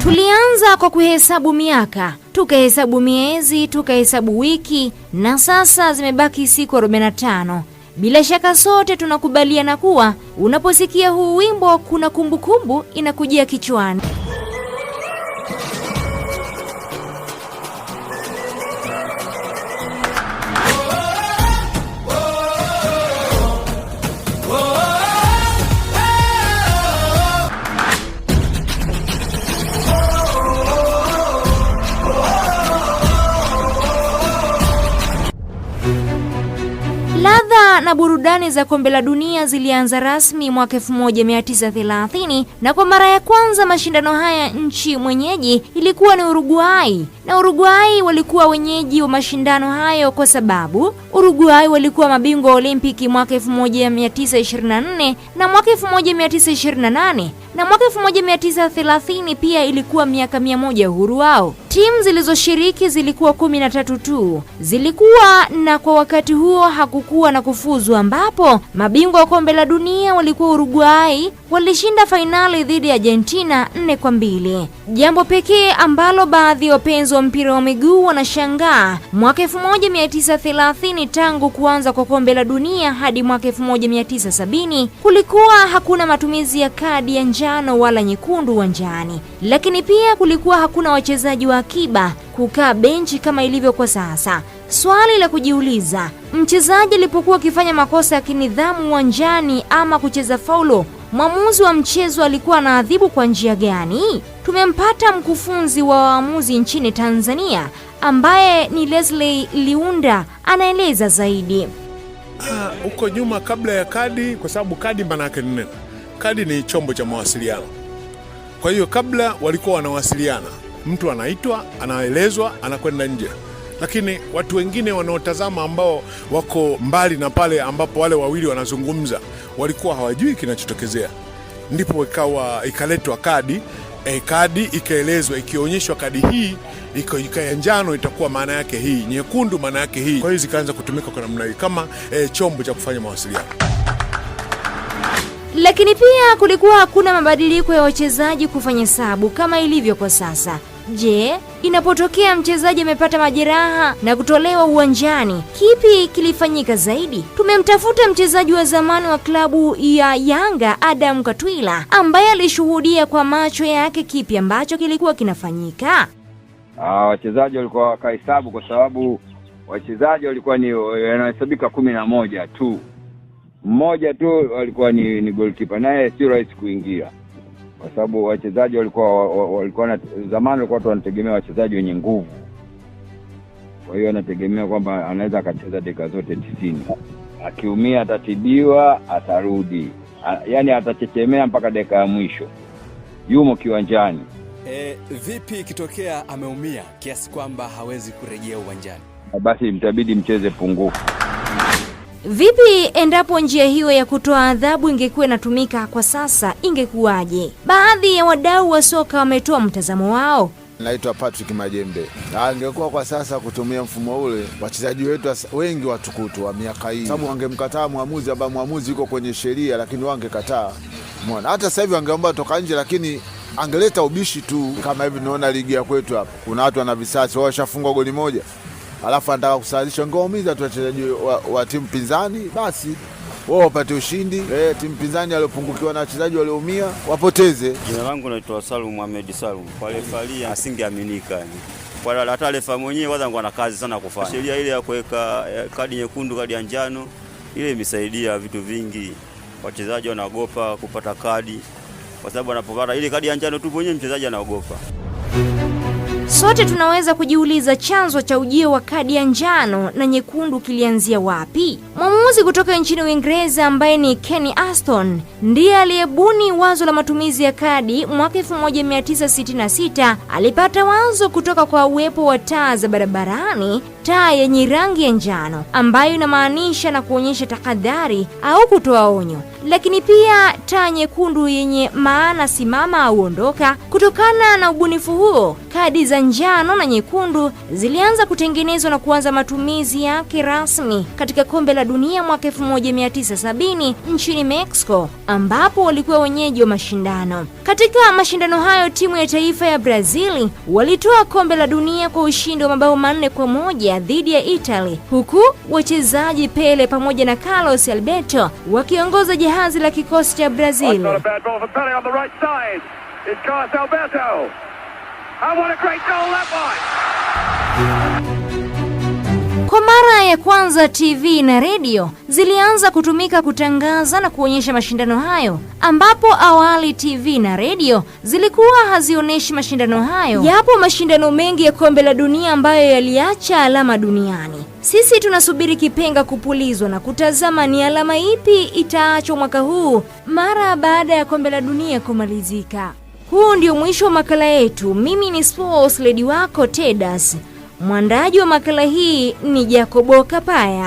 Tulianza kwa kuhesabu miaka, tukahesabu miezi, tukahesabu wiki, na sasa zimebaki siku 45. Bila shaka sote tunakubaliana kuwa unaposikia huu wimbo kuna kumbukumbu inakujia kichwani. Ladha na burudani za kombe la dunia zilianza rasmi mwaka 1930, na kwa mara ya kwanza mashindano haya nchi mwenyeji ilikuwa ni Uruguay, na Uruguay walikuwa wenyeji wa mashindano hayo kwa sababu Uruguay walikuwa mabingwa wa Olimpiki mwaka 1924 na mwaka 1928, na mwaka 1930 pia ilikuwa miaka 100 uhuru wao. Timu zilizoshiriki zilikuwa 13 tu. Zilikuwa na kwa wakati huo hakukuwa na kufuzu, ambapo mabingwa wa kombe la dunia walikuwa Uruguay, walishinda fainali dhidi ya Argentina 4-2. Jambo pekee ambalo baadhi ya wapenzi wa mpira wa miguu wanashangaa, mwaka 1930 tangu kuanza kwa kombe la dunia hadi mwaka 1970 kulikuwa hakuna matumizi ya kadi ya njano wala nyekundu uwanjani, lakini pia kulikuwa hakuna wachezaji wa akiba kukaa benchi kama ilivyo kwa sasa. Swali la kujiuliza, mchezaji alipokuwa akifanya makosa ya kinidhamu uwanjani ama kucheza faulo, mwamuzi wa mchezo alikuwa na adhibu kwa njia gani? Tumempata mkufunzi wa waamuzi nchini Tanzania ambaye ni Leslie Liunda, anaeleza zaidi. Huko nyuma kabla ya kadi, kwa sababu kadi maana yake nini? Kadi ni chombo cha mawasiliano. Kwa hiyo kabla walikuwa wanawasiliana, mtu anaitwa, anaelezwa, anakwenda nje. Lakini watu wengine wanaotazama ambao wako mbali na pale ambapo wale wawili wanazungumza walikuwa hawajui kinachotokezea. Ndipo ikaletwa kadi, kadi ikaelezwa, ikionyeshwa kadi hii iko ya njano itakuwa maana yake hii, nyekundu maana yake hii. Kwa hiyo zikaanza kutumika kwa namna hii kama chombo cha kufanya mawasiliano. Lakini pia kulikuwa hakuna mabadiliko ya wachezaji kufanya sabu kama ilivyo kwa sasa. Je, inapotokea mchezaji amepata majeraha na kutolewa uwanjani, kipi kilifanyika zaidi? Tumemtafuta mchezaji wa zamani wa klabu ya Yanga Adam Katwila, ambaye alishuhudia kwa macho yake kipi ambacho kilikuwa kinafanyika. Wachezaji walikuwa wakahesabu, kwa sababu wachezaji walikuwa ni wanahesabika 11 tu. Mmoja tu walikuwa ni goalkeeper, naye si rahisi kuingia, kwa sababu wachezaji walikuwa zamani walikuwa watu wanategemea wachezaji wenye nguvu. Kwa hiyo anategemea kwamba anaweza akacheza dakika zote 90. Akiumia atatibiwa, atarudi. Yaani atachechemea mpaka dakika ya mwisho. Yumo kiwanjani. Vipi ikitokea ameumia kiasi kwamba hawezi kurejea uwanjani? Basi mtabidi mcheze pungufu. Vipi endapo njia hiyo ya kutoa adhabu ingekuwa inatumika kwa sasa, ingekuwaje? Baadhi ya wadau wa soka wametoa mtazamo wao. Naitwa Patrick Majembe. Angekuwa kwa sasa kutumia mfumo ule, wachezaji wetu wengi watukutu wa miaka hii, sababu wangemkataa muamuzi, ambaye muamuzi yuko kwenye sheria, lakini wangekataa. Umeona? Hata sasa hivi wangeomba toka nje, lakini angeleta ubishi tu. Kama hivi naona ligi ya kwetu hapa, kuna watu wana visasi, washafungwa goli moja, alafu anataka kusalisha, ngaumiza tu wachezaji wa timu pinzani, basi wao wapate ushindi. Timu pinzani waliopungukiwa na wachezaji walioumia wapoteze. Jina langu naitwa Salum Mohamed Salum. Kwa refari asingeaminika yani. Kwa hata refa mwenyewe kwanza ana kazi sana kufanya. Sheria ile ya kuweka kadi nyekundu, kadi ya njano, ile imesaidia vitu vingi. Wachezaji wanaogopa kupata kadi kwa sababu anapopata ile kadi ya njano tu mwenyewe mchezaji anaogopa. Sote tunaweza kujiuliza chanzo cha ujio wa kadi ya njano na nyekundu kilianzia wapi? Mwamuzi kutoka nchini Uingereza ambaye ni Kenny Aston ndiye aliyebuni wazo la matumizi ya kadi mwaka 1966. Alipata wazo kutoka kwa uwepo wa taa za barabarani taa yenye rangi ya njano ambayo inamaanisha na kuonyesha tahadhari au kutoa onyo, lakini pia taa nyekundu yenye maana simama au ondoka. Kutokana na ubunifu huo, kadi za njano na nyekundu zilianza kutengenezwa na kuanza matumizi yake rasmi katika kombe la dunia mwaka 1970 nchini Mexico, ambapo walikuwa wenyeji wa mashindano. Katika mashindano hayo, timu ya taifa ya Brazil walitoa kombe la dunia kwa ushindi wa mabao 4-1 dhidi ya Italy, huku wachezaji Pele pamoja na Carlos Alberto wakiongoza jahazi la kikosi cha Brazil. Kwa mara ya kwanza TV na redio zilianza kutumika kutangaza na kuonyesha mashindano hayo, ambapo awali TV na redio zilikuwa hazionyeshi mashindano hayo. Yapo mashindano mengi ya kombe la dunia ambayo yaliacha alama duniani. Sisi tunasubiri kipenga kupulizwa na kutazama ni alama ipi itaachwa mwaka huu mara baada ya kombe la dunia kumalizika. Huu ndio mwisho wa makala yetu. Mimi ni Sports Lady wako Tedas. Mwandaji wa makala hii ni Jacobo Kapaya.